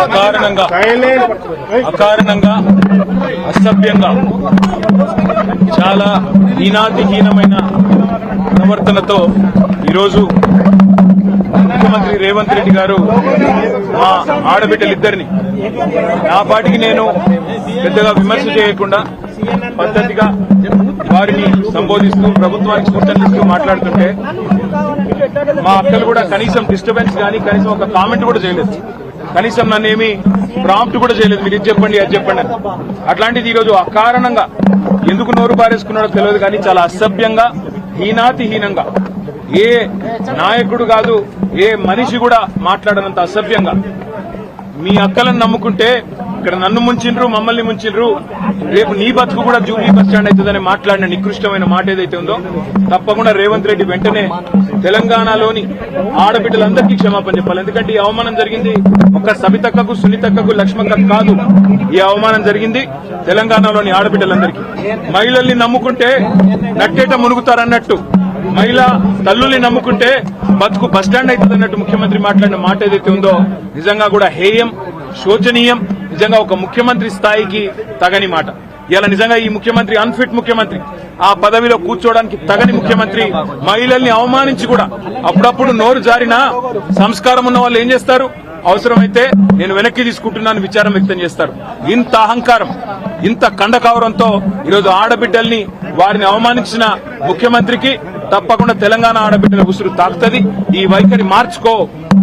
అకారణంగా అసభ్యంగా చాలా హీనాతిహీనమైన ప్రవర్తనతో ఈరోజు ముఖ్యమంత్రి రేవంత్ రెడ్డి గారు మా ఆడబిడ్డలిద్దరిని నా పాటికి నేను పెద్దగా విమర్శ చేయకుండా పద్ధతిగా వారిని సంబోధిస్తూ ప్రభుత్వానికి సూచనలిస్తూ మాట్లాడుతుంటే మా అక్కలు కూడా కనీసం డిస్టర్బెన్స్ కానీ కనీసం ఒక కామెంట్ కూడా చేయలేదు. కనీసం నన్నేమి ప్రాంప్ట్ కూడా చేయలేదు. మీరు ఇది చెప్పండి అది చెప్పండి అని. అట్లాంటిది ఈరోజు అకారణంగా ఎందుకు నోరు బారేసుకున్నాడో తెలియదు కానీ చాలా అసభ్యంగా హీనాతిహీనంగా ఏ నాయకుడు కాదు ఏ మనిషి కూడా మాట్లాడనంత అసభ్యంగా మీ అక్కలను నమ్ముకుంటే ఇక్కడ నన్ను ముంచిండ్రు మమ్మల్ని ముంచిండ్రు రేపు నీ బతుకు కూడా జూబ్లీ బస్ స్టాండ్ అవుతుందని మాట్లాడిన నికృష్టమైన మాట ఏదైతే ఉందో తప్పకుండా రేవంత్ రెడ్డి వెంటనే తెలంగాణలోని ఆడబిడ్డలందరికీ క్షమాపణ చెప్పాలి. ఎందుకంటే ఈ అవమానం జరిగింది ఒక సబితక్కకు సునీతక్కకు లక్ష్మక్కకు కాదు. ఈ అవమానం జరిగింది తెలంగాణలోని ఆడబిడ్డలందరికీ. మహిళల్ని నమ్ముకుంటే నట్టేట మునుగుతారన్నట్టు మహిళా తల్లుల్ని నమ్ముకుంటే బతుకు బస్టాండ్ అవుతుంది అన్నట్టు ముఖ్యమంత్రి మాట్లాడిన మాట ఏదైతే ఉందో నిజంగా కూడా హేయం శోచనీయం. నిజంగా ఒక ముఖ్యమంత్రి స్థాయికి తగని మాట. ఇలా నిజంగా ఈ ముఖ్యమంత్రి అన్ఫిట్ ముఖ్యమంత్రి, ఆ పదవిలో కూర్చోవడానికి తగని ముఖ్యమంత్రి. మహిళల్ని అవమానించి కూడా అప్పుడప్పుడు నోరు జారినా సంస్కారం ఉన్న వాళ్ళు ఏం చేస్తారు? అవసరమైతే నేను వెనక్కి తీసుకుంటున్నాను విచారం వ్యక్తం చేస్తారు. ఇంత అహంకారం ఇంత కండకావరంతో ఈరోజు ఆడబిడ్డల్ని వారిని అవమానించిన ముఖ్యమంత్రికి తప్పకుండా తెలంగాణ ఆడబిడ్డల ఉసురు తాకుతుంది. ఈ వైఖరి మార్చుకో,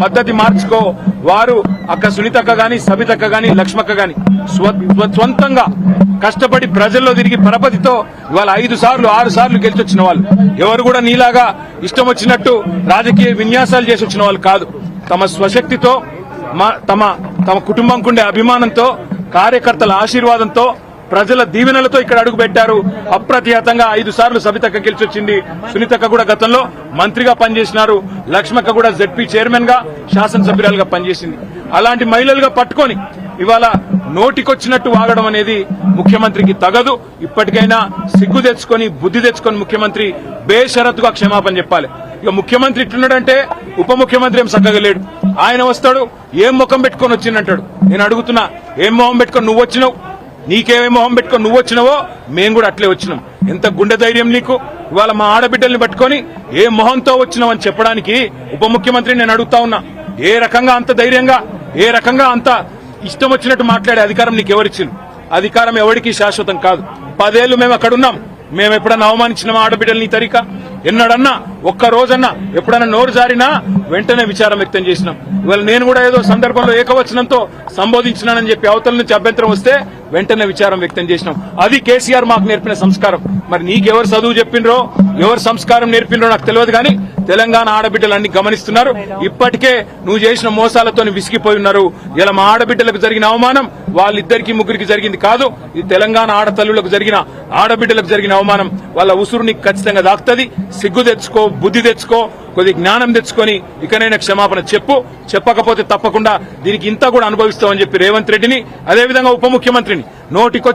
పద్ధతి మార్చుకో. వారు అక్క సునీతక్క గాని సబితక్క గాని లక్ష్మక్క గాని స్వంతంగా కష్టపడి ప్రజల్లో తిరిగి పరపతితో ఇవాళ 5 సార్లు 6 సార్లు గెలిచొచ్చిన వాళ్ళు. ఎవరు కూడా నీలాగా ఇష్టం వచ్చినట్టు రాజకీయ విన్యాసాలు చేసి వచ్చిన వాళ్ళు కాదు. తమ స్వశక్తితో తమ కుటుంబంకుండే అభిమానంతో కార్యకర్తల ఆశీర్వాదంతో ప్రజల దీవెనలతో ఇక్కడ అడుగు పెట్టారు. అప్రతిహతంగా 5 సార్లు సబితక్క గెలిచొచ్చింది. సునీతక్క కూడా గతంలో మంత్రిగా పనిచేసినారు. లక్ష్మక్క కూడా జెడ్పీ చైర్మన్ గా శాసనసభ్యురాలుగా పనిచేసింది. అలాంటి మహిళలుగా పట్టుకొని ఇవాళ నోటికొచ్చినట్టు వాగడం అనేది ముఖ్యమంత్రికి తగదు. ఇప్పటికైనా సిగ్గు తెచ్చుకొని బుద్ధి తెచ్చుకొని ముఖ్యమంత్రి బేషరతుగా క్షమాపణ చెప్పాలి. ఇక ముఖ్యమంత్రి ఇట్లున్నాడంటే ఉప ముఖ్యమంత్రి ఏం చక్కగా లేడు. ఆయన వస్తాడు ఏం ముఖం పెట్టుకొని వచ్చిందంటాడు. నేను అడుగుతున్నా, ఏం మొహం పెట్టుకొని నువ్వు వచ్చినావు? నీకేమే మొహం పెట్టుకొని నువ్వు వచ్చినావో మేము కూడా అట్లే వచ్చినాం. ఎంత గుండె ధైర్యం నీకు? ఇవాళ మా ఆడబిడ్డల్ని పట్టుకొని ఏ మొహంతో వచ్చినావని చెప్పడానికి ఉప ముఖ్యమంత్రి నేను అడుగుతా ఉన్నా. ఏ రకంగా అంత ధైర్యంగా, ఏ రకంగా అంత ఇష్టం వచ్చినట్టు మాట్లాడే అధికారం నీకు ఎవరిచ్చింది? అధికారం ఎవరికి శాశ్వతం కాదు. 10 ఏళ్లు మేము అక్కడున్నాం. మేము ఎప్పుడన్నా అవమానించిన ఆడబిడ్డల్ని తరిక ఎన్నడన్నా ఒక్క రోజన్నా ఎప్పుడన్నా నోరు జారినా వెంటనే విచారం వ్యక్తం చేసినాం. ఇవాళ నేను కూడా ఏదో సందర్భంలో ఏకవచనంతో సంబోధించినానని చెప్పి అవతల నుంచి అభ్యంతరం వస్తే వెంటనే విచారం వ్యక్తం చేసినాం. అది కేసీఆర్ మాకు నేర్పిన సంస్కారం. మరి నీకెవరు చదువు చెప్పినరో ఎవరు సంస్కారం నేర్పినరో నాకు తెలియదు కానీ తెలంగాణ ఆడబిడ్డలన్నీ గమనిస్తున్నారు. ఇప్పటికే నువ్వు చేసిన మోసాలతో విసిగిపోయి ఉన్నారు. ఇలా మా ఆడబిడ్డలకు జరిగిన అవమానం వాళ్ళిద్దరికి ముగ్గురికి జరిగింది కాదు. ఇది తెలంగాణ ఆడతల్లులకు జరిగిన ఆడబిడ్డలకు జరిగిన అవమానం. వాళ్ళ ఉసురు నీకు ఖచ్చితంగా దాక్తది. సిగ్గు తెచ్చుకో, బుద్ధి తెచ్చుకో, కొద్ది జ్ఞానం తెచ్చుకొని ఇకనైనా క్షమాపణ చెప్పు. చెప్పకపోతే తప్పకుండా దీనికి ఇంత కూడా అనుభవిస్తామని చెప్పి రేవంత్ రెడ్డిని అదేవిధంగా ఉప ముఖ్యమంత్రిని నోటికొచ్చి